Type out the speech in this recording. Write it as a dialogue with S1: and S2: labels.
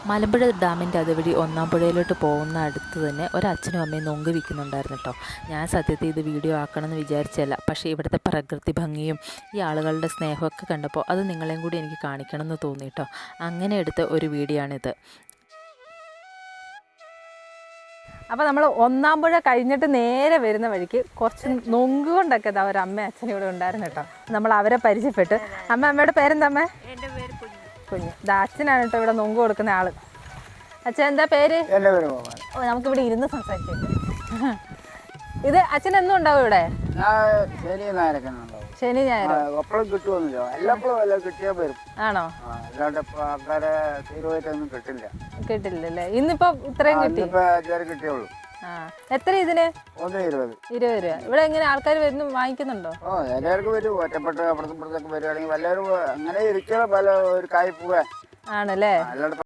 S1: മലമ്പുഴ ഡാമിൻ്റെ അതുവഴി ഒന്നാം പുഴയിലോട്ട് പോകുന്ന അടുത്ത് തന്നെ ഒരച്ഛനും അമ്മയും നൊങ്ക് വിൽക്കുന്നുണ്ടായിരുന്നു കേട്ടോ. ഞാൻ സത്യത്തിൽ ഇത് വീഡിയോ ആക്കണമെന്ന് വിചാരിച്ചല്ല, പക്ഷേ ഇവിടുത്തെ പ്രകൃതി ഭംഗിയും ഈ ആളുകളുടെ സ്നേഹമൊക്കെ കണ്ടപ്പോൾ അത് നിങ്ങളെയും കൂടി എനിക്ക് കാണിക്കണം എന്ന് തോന്നി കേട്ടോ. അങ്ങനെ എടുത്ത ഒരു വീഡിയോ ആണിത്.
S2: അപ്പോൾ നമ്മൾ ഒന്നാം പുഴ കഴിഞ്ഞിട്ട് നേരെ വരുന്ന വഴിക്ക് കുറച്ച് നൊങ്ക് കൊണ്ടൊക്കെ ഇതാ ഒരു അമ്മ അച്ഛനും ഇവിടെ ഉണ്ടായിരുന്നു കേട്ടോ. നമ്മൾ അവരെ പരിചയപ്പെട്ട്. അമ്മയുടെ പേരെന്താ? അമ്മ
S3: എൻ്റെ പേര്
S2: കുഞ്ഞ്. ഇത് അച്ഛനാണ് കേട്ടോ ഇവിടെ നൊങ്ക് കൊടുക്കുന്ന ആള്. അച്ഛൻ എന്താ പേര്?
S4: എൻ്റെ പേര് ഗോപാൽ.
S2: ഓ, നമുക്കിവിടെ ഇരുന്ന് സംസാരിക്കാം. ഇത് അച്ഛൻ എന്നും ഉണ്ടാവും ഇവിടെ?
S4: ശനി ഞായറൊക്കെയുണ്ടാവും.
S2: ശനി ഞായർ
S4: എപ്പോഴും കിട്ടുമൊന്നുമില്ല, എല്ലാപ്പോഴും എല്ലാം കിട്ടിയാൽ വരും.
S2: ആണോ?
S4: അല്ലാണ്ട് ഇപ്പൊ ആൾക്കാരെ തീരുമായിട്ടൊന്നും കിട്ടില്ല.
S2: കിട്ടില്ലല്ലേ? ഇന്നിപ്പോ ഇത്രയും കിട്ടി?
S4: ഇപ്പൊ ഇതുവരെ കിട്ടിയുള്ളൂ.
S2: ആ, എത്ര ഇതിന്?
S4: 1.20.
S2: 20 രൂപ. ഇവിടെ എങ്ങനെ ആൾക്കാർ വരുന്നു വാങ്ങിക്കുന്നുണ്ടോ?
S4: എല്ലാവർക്കും വരും. ഒറ്റപ്പെട്ട് അപ്പുറത്തും ഇപ്പുറത്തൊക്കെ വരുവാണെങ്കിൽ വല്ലവരും അങ്ങനെ ഇരിക്കുക, പല ഒരു കായ് പോവാ
S2: ആണല്ലേ?
S4: അല്ലാണ്ട്